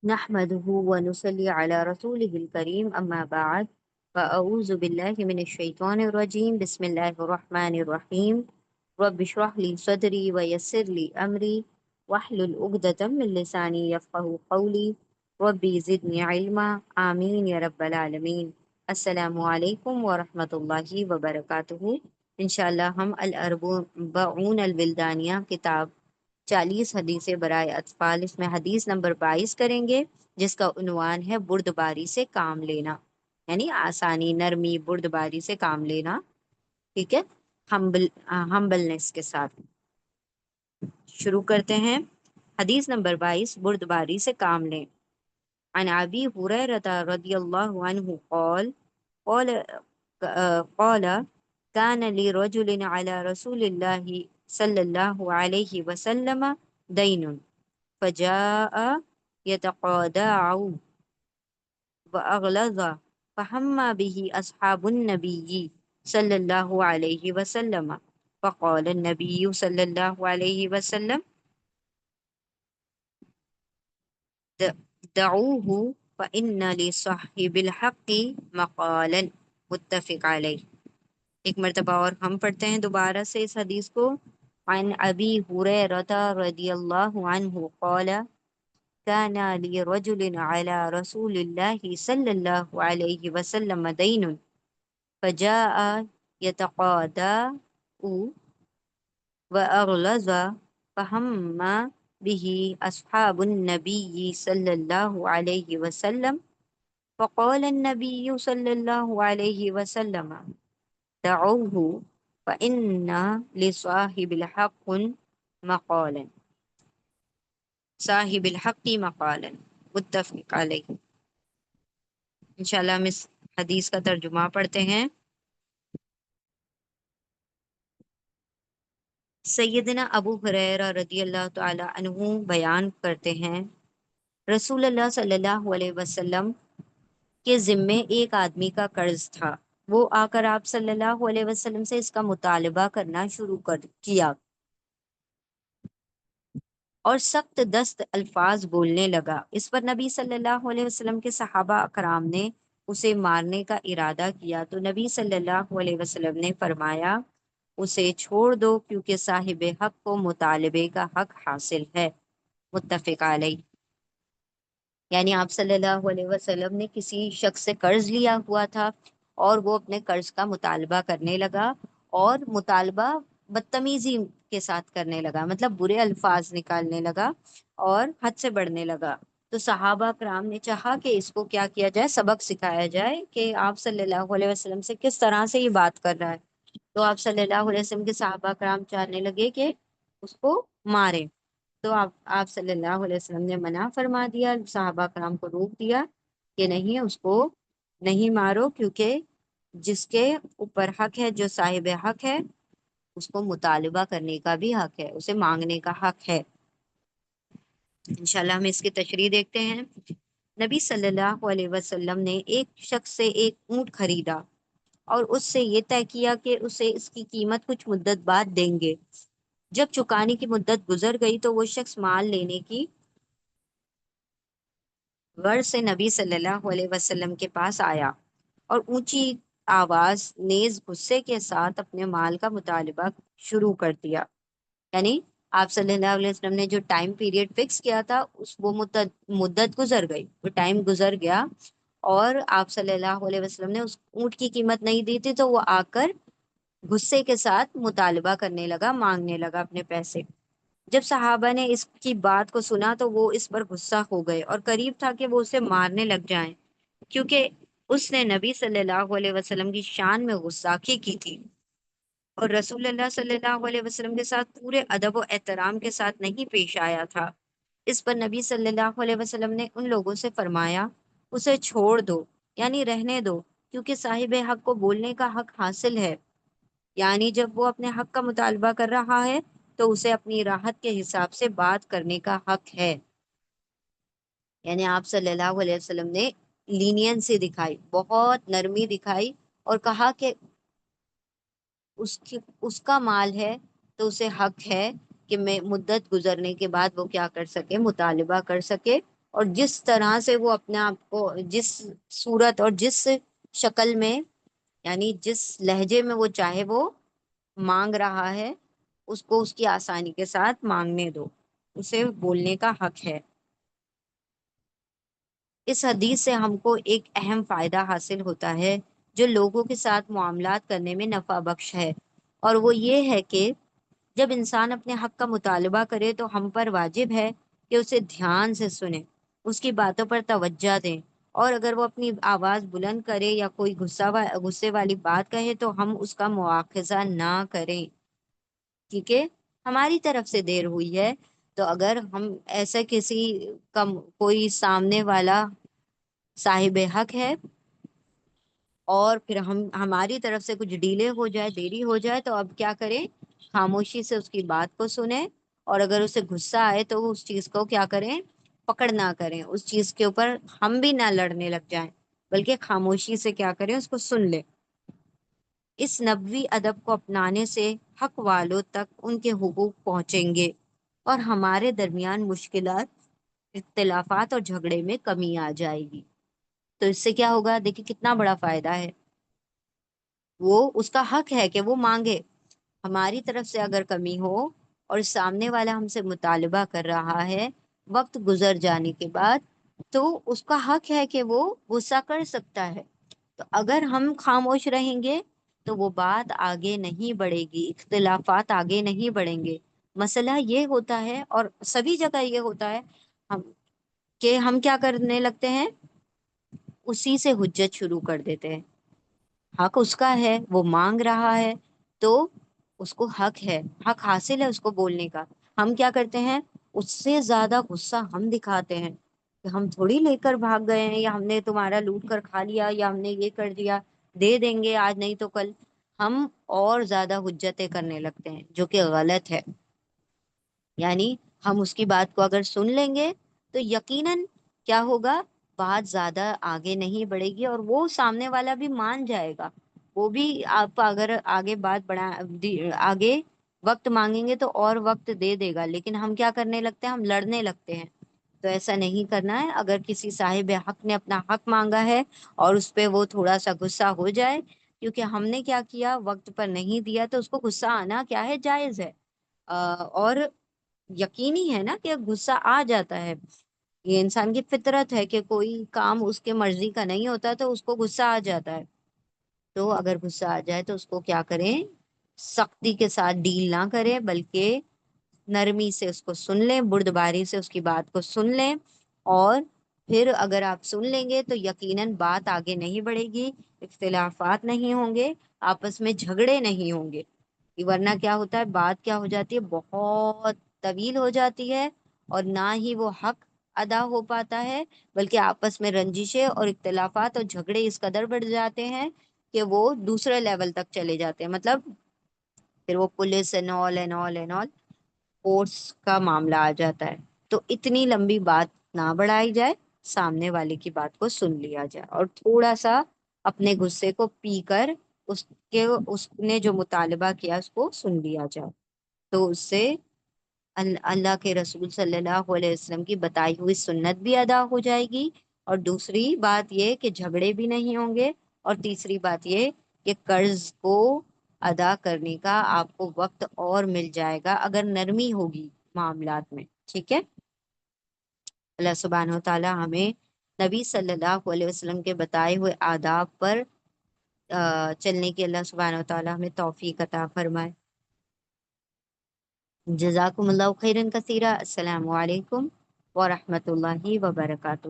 نحمده ونصلي على رسوله الكريم أما بعد فأعوذ بالله من الشيطان الرجيم بسم الله الرحمن الرحيم رب اشرح لي صدري ويسر لي أمري واحلل عقدة من لساني يفقه قولي ربي زدني علما آمين يا رب العالمين السلام علیکم ورحمۃ اللہ وبرکاتہ۔ انشاءاللہ ہم الاربعون الولدانیہ کتاب 40 حدیث برائے اطفال، اس میں حدیث نمبر 22 کریں گے، جس کا عنوان ہے بردباری سے کام لینا، یعنی آسانی، نرمی، بردباری سے کام لینا، ٹھیک ہے، ہمبلنس کے ساتھ۔ شروع کرتے ہیں۔ حدیث نمبر 22، بردباری سے کام لیں۔ عن ابی ہریرہ رضی اللہ عنہ قال قال قال كان لرجل على رسول الله صلى الله عليه وسلم دين فجاء يتقاضاه وأغلظ فهم به أصحاب النبي صلى الله عليه وسلم فقال النبي صلى الله عليه وسلم دعوه فإن لصاحب الحق مقالا، متفق علیہ۔ ایک مرتبہ اور ہم پڑھتے ہیں دوبارہ سے اس حدیث کو۔ عن ابی ہریرہ رضی اللہ عنہ قال كان لرجل على رسول الله صلى الله عليه وسلم دين فجاء يتقاضاه وأغلظ فهم به أصحاب النبي صلى الله عليه وسلم فقال النبي صلى الله عليه وسلم دعوه فإن لصاحب الحق مقالا، صاحب الحق مقالا، متفق علیہ۔ انشاءاللہ ہم اس حدیث کا ترجمہ پڑھتے ہیں۔ سیدنا ابو ہریرہ رضی اللہ تعالی عنہ بیان کرتے ہیں، رسول اللہ صلی اللہ علیہ وسلم کے ذمے ایک آدمی کا قرض تھا۔ وہ آ کر آپ صلی اللہ علیہ وسلم سے اس کا مطالبہ کرنا شروع کیا اور سخت دست الفاظ بولنے لگا۔ اس پر نبی صلی اللہ علیہ وسلم کے صحابہ اکرام نے اسے مارنے کا ارادہ کیا تو نبی صلی اللہ علیہ وسلم نے فرمایا اسے چھوڑ دو، کیونکہ صاحب حق کو مطالبے کا حق حاصل ہے، متفق علیہ۔ یعنی آپ صلی اللہ علیہ وسلم نے کسی شخص سے قرض لیا ہوا تھا اور وہ اپنے قرض کا مطالبہ کرنے لگا، اور مطالبہ بدتمیزی کے ساتھ کرنے لگا، مطلب برے الفاظ نکالنے لگا اور حد سے بڑھنے لگا۔ تو صحابہ کرام نے چاہا کہ اس کو کیا کیا جائے، سبق سکھایا جائے کہ آپ صلی اللہ علیہ وسلم سے کس طرح سے یہ بات کر رہا ہے۔ تو آپ صلی اللہ علیہ وسلم کے صحابہ کرام چاہنے لگے کہ اس کو مارے، تو آپ صلی اللہ علیہ وسلم نے منع فرما دیا، صحابہ کرام کو روک دیا کہ نہیں، اس کو نہیں مارو، کیونکہ جس کے اوپر حق ہے، جو صاحب حق ہے، اس کو مطالبہ کرنے کا بھی حق ہے، اسے مانگنے کا حق ہے۔ انشاءاللہ ہم اس کی تشریح دیکھتے ہیں۔ نبی صلی اللہ علیہ وسلم نے ایک شخص سے ایک اونٹ خریدا اور اس سے یہ طے کیا کہ اسے اس کی قیمت کچھ مدت بعد دیں گے۔ جب چکانے کی مدت گزر گئی تو وہ شخص مال لینے کی غرض سے نبی صلی اللہ علیہ وسلم کے پاس آیا اور اونچی آواز نیز غصے کے ساتھ اپنے مال کا مطالبہ شروع کر دیا۔ یعنی آپ صلی اللہ علیہ وسلم نے جو ٹائم پیریڈ فکس کیا تھا، وہ مدت گزر گئی، وہ ٹائم گزر گیا، اور آپ صلی اللہ علیہ وسلم نے اس اونٹ کی قیمت نہیں دی تھی، تو وہ آ کر غصے کے ساتھ مطالبہ کرنے لگا، مانگنے لگا اپنے پیسے۔ جب صحابہ نے اس کی بات کو سنا تو وہ اس پر غصہ ہو گئے اور قریب تھا کہ وہ اسے مارنے لگ جائیں، کیونکہ اس نے نبی صلی اللہ علیہ وسلم کی شان میں غصاخی کی تھی اور رسول اللہ صلی اللہ علیہ وسلم کے ساتھ پورے ادب و احترام کے ساتھ نہیں پیش آیا تھا۔ اس پر نبی صلی اللہ علیہ وسلم نے ان لوگوں سے فرمایا اسے چھوڑ دو، یعنی رہنے دو، کیونکہ صاحب حق کو بولنے کا حق حاصل ہے۔ یعنی جب وہ اپنے حق کا مطالبہ کر رہا ہے تو اسے اپنی راحت کے حساب سے بات کرنے کا حق ہے۔ یعنی آپ صلی اللہ علیہ وسلم نے لینینسی دکھائی، بہت نرمی دکھائی، اور کہا کہ اس کا مال ہے تو اسے حق ہے کہ میں مدت گزرنے کے بعد وہ کیا کر سکے، مطالبہ کر سکے اور جس طرح سے وہ اپنے آپ کو جس صورت اور جس شکل میں، یعنی جس لہجے میں وہ چاہے وہ مانگ رہا ہے، اس کو اس کی آسانی کے ساتھ مانگنے دو، اسے بولنے کا حق ہے۔ اس حدیث سے ہم کو ایک اہم فائدہ حاصل ہوتا ہے جو لوگوں کے ساتھ معاملات کرنے میں نفع بخش ہے، اور وہ یہ ہے کہ جب انسان اپنے حق کا مطالبہ کرے تو ہم پر واجب ہے کہ اسے دھیان سے سنیں، اس کی باتوں پر توجہ دیں، اور اگر وہ اپنی آواز بلند کرے یا کوئی غصے والی بات کہے تو ہم اس کا مواخذہ نہ کریں۔ ٹھیک ہے، ہماری طرف سے دیر ہوئی ہے تو اگر ہم ایسا کسی کوئی سامنے والا صاحب حق ہے اور پھر ہماری طرف سے کچھ ڈیلے ہو جائے، دیری ہو جائے، تو اب کیا کریں؟ خاموشی سے اس کی بات کو سنیں، اور اگر اسے غصہ آئے تو اس چیز کو کیا کریں؟ پکڑ نہ کریں، اس چیز کے اوپر ہم بھی نہ لڑنے لگ جائیں، بلکہ خاموشی سے کیا کریں؟ اس کو سن لیں۔ اس نبوی ادب کو اپنانے سے حق والوں تک ان کے حقوق پہنچیں گے اور ہمارے درمیان مشکلات، اختلافات اور جھگڑے میں کمی آ جائے گی۔ تو اس سے کیا ہوگا؟ دیکھیں کتنا بڑا فائدہ ہے، وہ اس کا حق ہے کہ وہ مانگے۔ ہماری طرف سے اگر کمی ہو اور سامنے والا ہم سے مطالبہ کر رہا ہے وقت گزر جانے کے بعد، تو اس کا حق ہے کہ وہ غصہ کر سکتا ہے۔ تو اگر ہم خاموش رہیں گے تو وہ بات آگے نہیں بڑھے گی، اختلافات آگے نہیں بڑھیں گے۔ مسئلہ یہ ہوتا ہے، اور سبھی جگہ یہ ہوتا ہے، ہم کہ ہم کیا کرنے لگتے ہیں؟ اسی سے حجت شروع کر دیتے ہیں۔ حق اس کا ہے، وہ مانگ رہا ہے، تو اس کو حق ہے، حق حاصل ہے اس کو بولنے کا۔ ہم کیا کرتے ہیں؟ اس سے زیادہ غصہ ہم دکھاتے ہیں کہ ہم تھوڑی لے کر بھاگ گئے ہیں، یا ہم نے تمہارا لوٹ کر کھا لیا، یا ہم نے یہ کر دیا، دے دیں گے آج نہیں تو کل۔ ہم اور زیادہ حجتیں کرنے لگتے ہیں، جو کہ غلط ہے۔ یعنی ہم اس کی بات کو اگر سن لیں گے تو یقیناً کیا ہوگا؟ بات زیادہ آگے نہیں بڑھے گی، اور وہ سامنے والا بھی مان جائے گا۔ وہ بھی آپ اگر آگے بات آگے وقت مانگیں گے تو اور وقت دے دے گا، لیکن ہم کیا کرنے لگتے ہیں؟ ہم لڑنے لگتے ہیں۔ تو ایسا نہیں کرنا ہے۔ اگر کسی صاحب حق نے اپنا حق مانگا ہے اور اس پہ وہ تھوڑا سا غصہ ہو جائے کیونکہ ہم نے کیا کیا؟ وقت پر نہیں دیا، تو اس کو غصہ آنا کیا ہے؟ جائز ہے۔ اور یقینی ہے نا کہ غصہ آ جاتا ہے، یہ انسان کی فطرت ہے کہ کوئی کام اس کے مرضی کا نہیں ہوتا تو اس کو غصہ آ جاتا ہے۔ تو اگر غصہ آ جائے تو اس کو کیا کریں؟ سختی کے ساتھ ڈیل نہ کریں، بلکہ نرمی سے اس کو سن لیں، بردباری سے اس کی بات کو سن لیں، اور پھر اگر آپ سن لیں گے تو یقیناً بات آگے نہیں بڑھے گی، اختلافات نہیں ہوں گے، آپس میں جھگڑے نہیں ہوں گے۔ ورنہ کیا ہوتا ہے؟ بات کیا ہو جاتی ہے؟ بہت طویل ہو جاتی ہے، اور نہ ہی وہ حق ادا ہو پاتا ہے، بلکہ آپس میں رنجشیں اور اختلافات اور جھگڑے اس قدر بڑھ جاتے ہیں کہ وہ دوسرے لیول تک چلے جاتے ہیں۔ مطلب پھر وہ police and all and all and all course کا معاملہ آ جاتا ہے۔ تو اتنی لمبی بات نہ بڑھائی جائے، سامنے والے کی بات کو سن لیا جائے، اور تھوڑا سا اپنے غصے کو پی کر اس نے جو مطالبہ کیا اس کو سن لیا جائے، تو اس سے اللہ کے رسول صلی اللہ علیہ وسلم کی بتائی ہوئی سنت بھی ادا ہو جائے گی، اور دوسری بات یہ کہ جھگڑے بھی نہیں ہوں گے، اور تیسری بات یہ کہ قرض کو ادا کرنے کا آپ کو وقت اور مل جائے گا اگر نرمی ہوگی معاملات میں۔ ٹھیک ہے، اللہ سبحانہ و تعالی ہمیں نبی صلی اللہ علیہ وسلم کے بتائے ہوئے آداب پر چلنے کی اللہ سبحانہ و تعالی ہمیں توفیق عطا فرمائے۔ جزاکم اللہ خیرن کثیرہ۔ السلام علیکم ورحمۃ اللہ وبرکاتہ۔